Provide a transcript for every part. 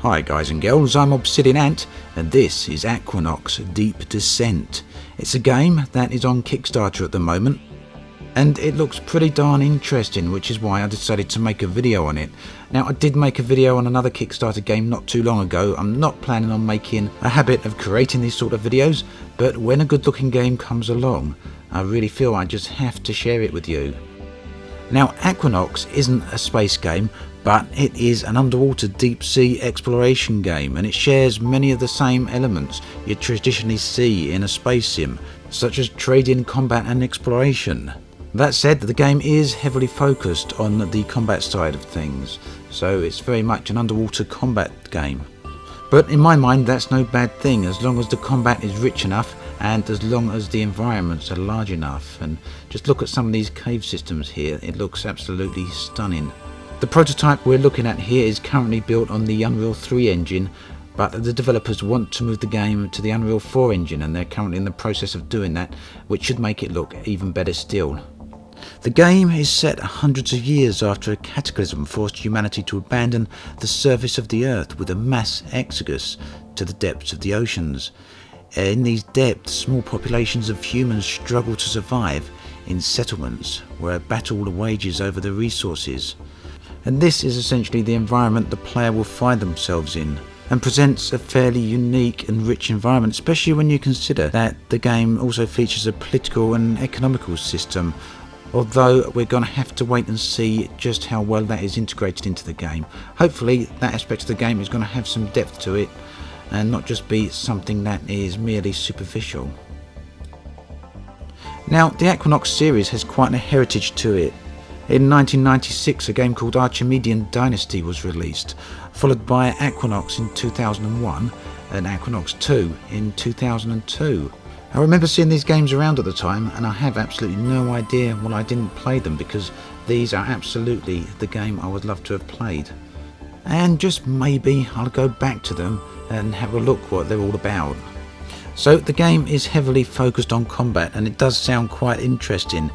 Hi guys and girls, I'm Obsidian Ant and this is Aquanox Deep Descent. It's a game that is on Kickstarter at the moment and it looks pretty darn interesting, which is why I decided to make a video on it. Now, I did make a video on another Kickstarter game not too long ago. I'm not planning on making a habit of creating these sort of videos, but when a good looking game comes along, I really feel I just have to share it with you. Now, Aquanox isn't a space game, but it is an underwater deep sea exploration game, and it shares many of the same elements you traditionally see in a space sim, such as trading, combat and exploration. That said, the game is heavily focused on the combat side of things, so it's very much an underwater combat game. But in my mind, that's no bad thing, as long as the combat is rich enough and as long as the environments are large enough. And just look at some of these cave systems here, it looks absolutely stunning. The prototype we're looking at here is currently built on the Unreal 3 engine, but the developers want to move the game to the Unreal 4 engine, and they're currently in the process of doing that, which should make it look even better still. The game is set hundreds of years after a cataclysm forced humanity to abandon the surface of the earth with a mass exodus to the depths of the oceans. In these depths, small populations of humans struggle to survive in settlements where a battle wages over the resources. And this is essentially the environment the player will find themselves in, and presents a fairly unique and rich environment, especially when you consider that the game also features a political and economical system, although we're going to have to wait and see just how well that is integrated into the game. Hopefully that aspect of the game is going to have some depth to it and not just be something that is merely superficial. Now, the Aquanox series has quite a heritage to it. In 1996, a game called Archimedean Dynasty was released, followed by Aquanox in 2001 and Aquanox 2 in 2002. I remember seeing these games around at the time, and I have absolutely no idea why I didn't play them, because these are absolutely the game I would love to have played. And just maybe I'll go back to them and have a look what they're all about. So the game is heavily focused on combat, and it does sound quite interesting.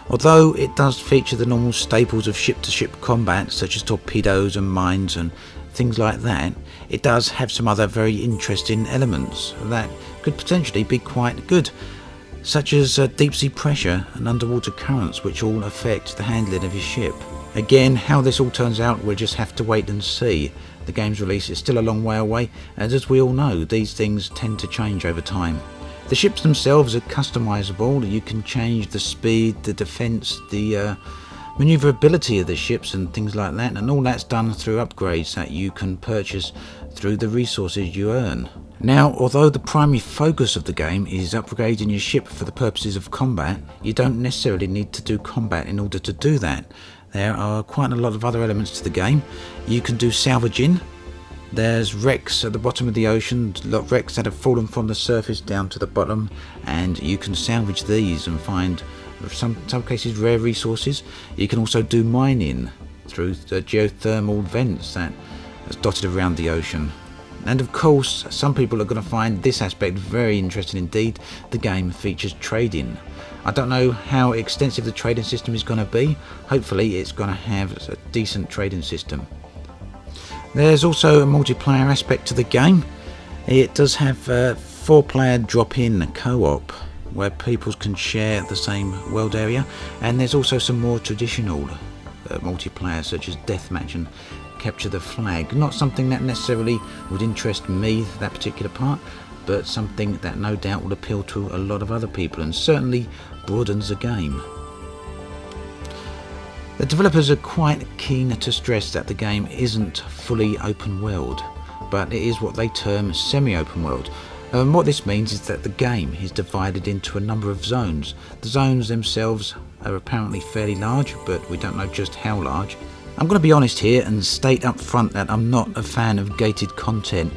Although it does feature the normal staples of ship-to-ship combat, such as torpedoes and mines and things like that, it does have some other very interesting elements that could potentially be quite good, such as deep-sea pressure and underwater currents, which all affect the handling of your ship. Again, how this all turns out, we'll just have to wait and see. The game's release is still a long way away, and as we all know, these things tend to change over time. The ships themselves are customizable. You can change the speed, the defense, the maneuverability of the ships and things like that, and all that's done through upgrades that you can purchase through the resources you earn. Now, although the primary focus of the game is upgrading your ship for the purposes of combat, you don't necessarily need to do combat in order to do that. There are quite a lot of other elements to the game. You can do salvaging. There's wrecks at the bottom of the ocean, wrecks that have fallen from the surface down to the bottom, and you can salvage these and find, in some cases, rare resources. You can also do mining through the geothermal vents that are dotted around the ocean. And of course, some people are going to find this aspect very interesting indeed. The game features trading. I don't know how extensive the trading system is going to be. Hopefully it's going to have a decent trading system. There's also a multiplayer aspect to the game. It does have a 4-player drop-in co-op where people can share the same world area, and there's also some more traditional multiplayer such as deathmatch and capture the flag. Not something that necessarily would interest me, that particular part, but something that no doubt will appeal to a lot of other people and certainly broadens the game. The developers are quite keen to stress that the game isn't fully open world, but it is what they term semi-open world. What this means is that the game is divided into a number of zones. The zones themselves are apparently fairly large, but we don't know just how large. I'm going to be honest here and state up front that I'm not a fan of gated content,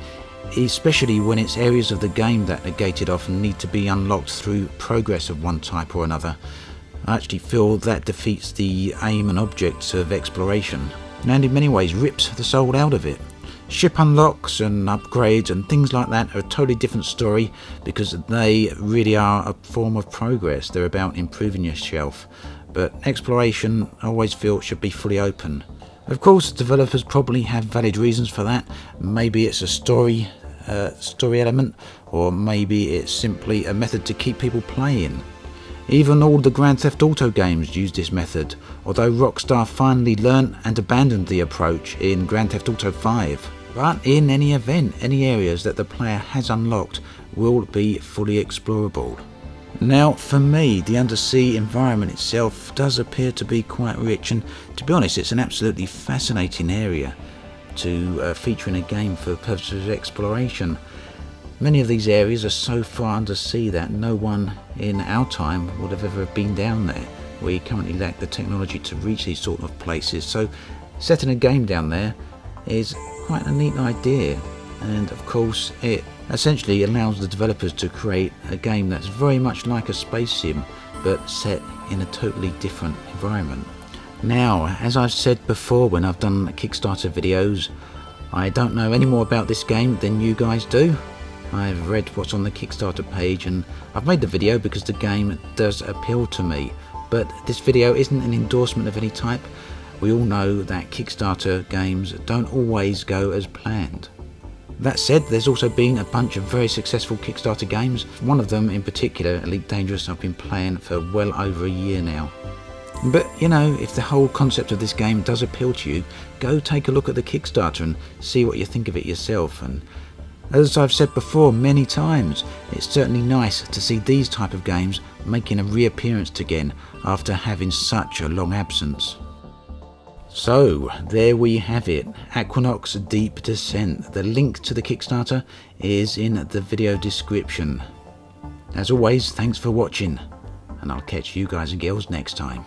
especially when it's areas of the game that are gated off and need to be unlocked through progress of one type or another. I actually feel that defeats the aim and objects of exploration, and in many ways rips the soul out of it. Ship unlocks and upgrades and things like that are a totally different story, because they really are a form of progress. They're about improving yourself. But exploration, I always feel, should be fully open. Of course, developers probably have valid reasons for that. Maybe it's a story element, or maybe it's simply a method to keep people playing. Even all the Grand Theft Auto games use this method, although Rockstar finally learnt and abandoned the approach in Grand Theft Auto 5. But in any event, any areas that the player has unlocked will be fully explorable. Now, for me, the undersea environment itself does appear to be quite rich, and to be honest, it's an absolutely fascinating area to feature in a game for purposes of exploration. Many of these areas are so far undersea that no one in our time would have ever been down there. We currently lack the technology to reach these sort of places, so setting a game down there is quite a neat idea, and of course it essentially allows the developers to create a game that's very much like a space sim, but set in a totally different environment. Now, as I've said before when I've done Kickstarter videos, I don't know any more about this game than you guys do. I've read what's on the Kickstarter page and I've made the video because the game does appeal to me, but this video isn't an endorsement of any type. We all know that Kickstarter games don't always go as planned. That said, there's also been a bunch of very successful Kickstarter games. One of them in particular, Elite Dangerous, I've been playing for well over a year now. But you know, if the whole concept of this game does appeal to you, go take a look at the Kickstarter and see what you think of it yourself. And as I've said before many times, it's certainly nice to see these type of games making a reappearance again after having such a long absence. So, there we have it, Aquanox Deep Descent. The link to the Kickstarter is in the video description. As always, thanks for watching, and I'll catch you guys and girls next time.